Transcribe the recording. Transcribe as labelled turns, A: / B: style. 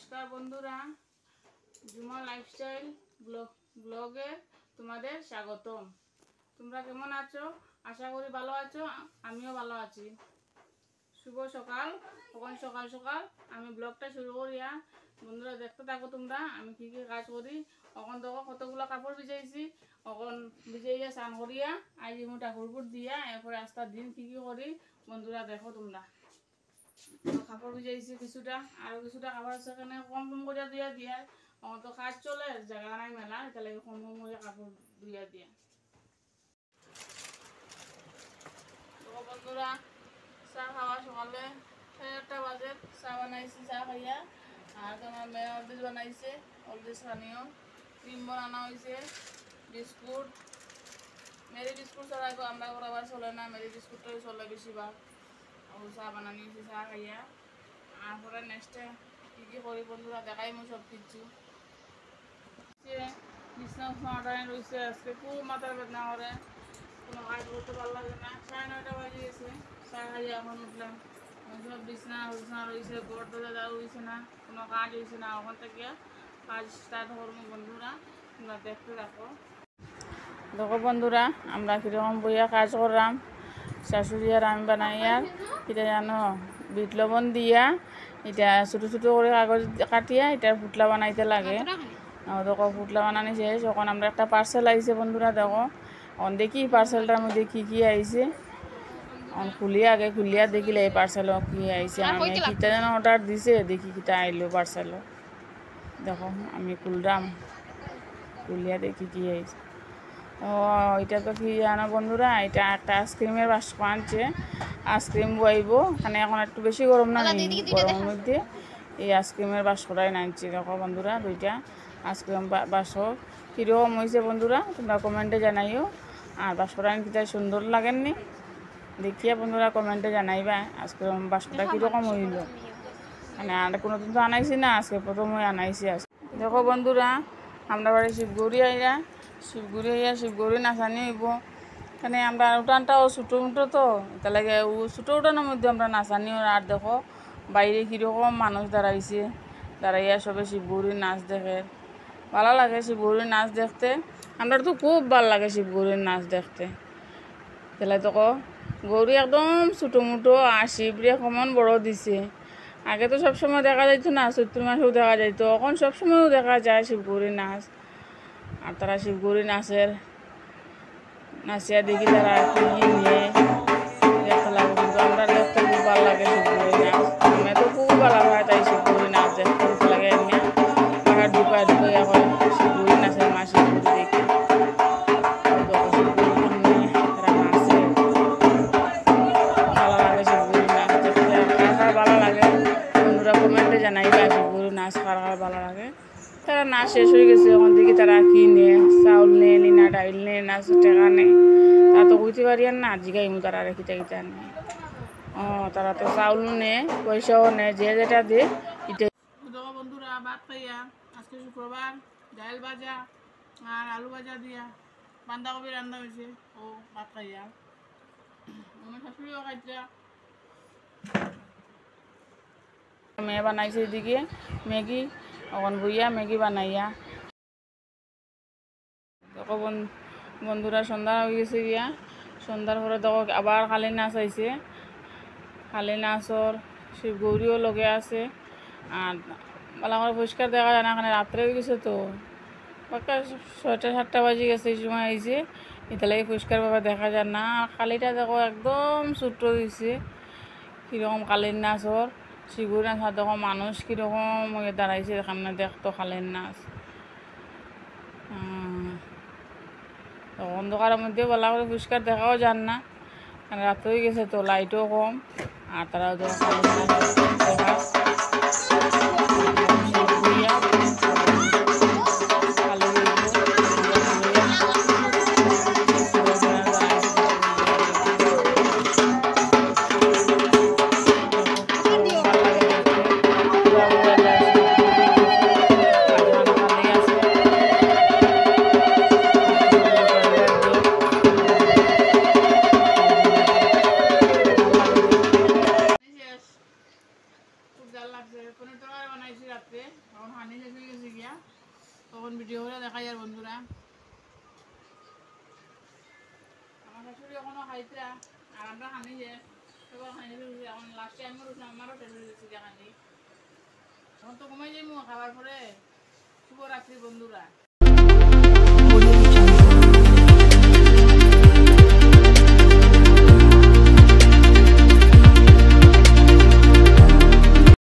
A: নমস্কার বন্ধুরা, জুমা লাইফস্টাইল ব্লগে তোমাদের স্বাগতম। তোমরা কেমন আছো? আশা করি ভালো আছো। আমিও ভালো আছি। শুভ সকাল। তখন সকাল সকাল আমি ব্লগটা শুরু করিয়া বন্ধুরা দেখতে থাকো তোমরা আমি কী কী কাজ করি। এখন দেখো কতগুলো কাপড় ভিজাইছি, এখন ভিজাইয়া স্নান করিয়া আজ আমি ঠাকুরপুর দিয়া এরপরে আস্তার দিন কী কী করি বন্ধুরা দেখো তোমরা। কাপড় ভিজাইছি কিছুটা, আরও কিছুটা কাপড় আছে এখানে কম কম করে দিয়া দিয়া আমার তো কাজ চলে, জায়গা নাই মেলা, এটা লাগে কম কম করে কাপড় ধুইয়া দিয়া। বন্ধুরা চা খাওয়া সকালে 8:30 বাজে চা বানাইছি, চা খাইয়া আর তোমার মেয়ে অলদিস বানাইছে, অলদিস পানীয় ক্রিম বানানো হয়েছে, বিস্কুট মেরি বিস্কুট ছাড়া আমরা আবার চলে না, মেরি বিস্কুটটাই চলে বেশিরভাগ। আর চা বানানি হয়েছে, চা খাইয়া আর পরে নেক্সটে কী কী করি বন্ধুরা দেখাই মই সব কিছু। বিছনা অর্ডার রয়েছে, আজকে খুব মাথার বেদনা করে, কোনো কাজ করতে ভালো লাগে না। 9:30 বাজে গেছে, চা খাইয়া এখন উঠলাম। সব বিছনা রয়েছে, ঘর দরজা দেওয়া হয়েছে না, কোনো কাজ হয়েছে না। ওখান থেকে কাজ স্টার্ট করবো বন্ধুরা, তোমরা দেখতে থাকো। দেখো বন্ধুরা আমরা কীরকম বইয়া কাজ করলাম। শাশুড়ি আর আমি বানাইয়া এটা জানো বিট লবণ দিয়া এটা ছোটো ছোটো করে কাগজ কাটিয়া এটার ফুটলা বানাইতে লাগে। দেখো ফুটলা বানানি শেষ, এখন আমরা একটা পার্সেল আইছে বন্ধুরা। দেখো এখন দেখি পার্সেলটার মধ্যে কী কী আইছে, খুলিয়া দেখিলে এই পার্সেলও কী আইছে। আমি কিটা যেন অর্ডার দিছে, দেখি কিটা আইলো পার্সেলও। দেখো আমি খুলিয়া দেখি কী আইছে। ও এটা তো কি জানো বন্ধুরা, এটা একটা আইসক্রিমের বাস্ক আনছে, আইসক্রিম বইব এখানে। এখন একটু বেশি গরম না, গরমের মধ্যে এই আইসক্রিমের বাস্কটাই নাইছি। দেখো বন্ধুরা দুইটা আইসক্রিম বাস্ক কীরকম হয়েছে বন্ধুরা তোমরা কমেন্টে জানাইও। আর বাস্কটা কিটা সুন্দর লাগেননি দেখিয়া বন্ধুরা কমেন্টে জানাইবা আইসক্রিম বাস্কটা কীরকম হইল। মানে আর কোনোদিন তো আনাইছি না, আজকে প্রথমে আনাইছি। দেখো বন্ধুরা আমরা বাড়ি শিবগৌরী শিবগৌরী নাচানি হইব। এখানে আমরা উঠানটাও ছোটো মুটো তো, এটা লাগে ছোটো উঠানের মধ্যে আমরা নাচানি। আর দেখো বাইরে কীরকম মানুষ দাঁড়াইয়া সবে শিবগৌরীর নাচ দেখে। ভালো লাগে শিবগৌরীর নাচ দেখতে, আমরা তো খুব ভালো লাগে শিবগৌরীর নাচ দেখতে। তাহলে দেখো গৌরী একদম ছোটো মুটো আর শিবরে কমন বড় দিছে। আগে তো সবসময় দেখা যাইতো না, চৈত্র মাসেও দেখা যাইতো, এখন সবসময়ও দেখা যায় শিবগৌরীর নাচ। আর তারা শিবগৌরী নাচিয়া দেখি তারা কি নিয়ে দেখতে লাগে, কিন্তু আমরা দেখতে খুব ভালো লাগে শিবগৌরী নাচ। আমি তো খুব ভালো হয় তাই শিবগৌরী নাচ দেখতে লাগে। এমনি পাহাড় ঢুকায় এখন শিবগৌরী নাচের মা শিবগৌরী দেখি তারা নাচে, ভালো লাগে শিবগৌরী নাচ দেখতে। কার ভালো লাগে বন্ধুরা কমেন্টে জানাইবা শিবগৌরী নাচ কার ভালো লাগে। তারা নাচ শেষ হয়ে গেছে, এখন দেখি তারা কি নে, চাউল নে না ডাইল নে না টেকা নে, তা তো কইতে পারি আর না জিগাইমু তারা রেখিটা কিটা নে। তারা তো চাউল নে, পয়সাও নে, যে যেটা দে এটা। বন্ধুরা ভাত খাইয়া আজকে শুক্রবার, ডাইল ভাজা আর আলু ভাজা দিয়া বাঁধাকপি রান্না হয়েছে। ও ভাত খাইয়া আমার শাশুড়িও খাইছা, মেয়ে বানাইছে এদিকে ম্যাগি, এখন বইয়া ম্যাগি বানাইয়া। দেখো বন্ধুরা সন্ধ্যা হয়ে গেছে গিয়া, সন্ধ্যার পরে দেখো আবার কালী নাচ আইছে। কালী নাচর শিবগৌরীও লগে আছে। আর ভালো করে পরিষ্কার দেখা যায় না, এখানে রাত্রে হয়ে গেছে তো, বাক্কা 6টা-7টা বাজে গেছে এই সময় আইছে, এটা লাগে পরিষ্কারভাবে দেখা যায় না। কালীটা দেখো একদম ছোট্ট দিছে, কীরকম কালীর নাচর শিবগৌরী নাচ। আর দেখো মানুষ কীরকম দাঁড়াইছে এখানে দেখতো কালীর নাচ। অন্ধকারের মধ্যে ভালো করে পরিষ্কার দেখাও যান না, কারণ রাত হয়ে গেছে তো, লাইটও কম। আর তারাও দেখা বানাইছি রাত্রে, তখন হানি লেগে গেছে গিয়া, তখন ভিডিও করে দেখাই আর বন্ধুরা। আমার শাশুড়ি এখনো খাইতরা, আর আমরা হানি যে সবাই খাইনি ফেলছি, এখন লাস্টে আমি রুটি আমারও টেবিল দিচ্ছি দেখানি। এখন তো ঘুমাই যাই খাবার পরে। শুভরাত্রি বন্ধুরা।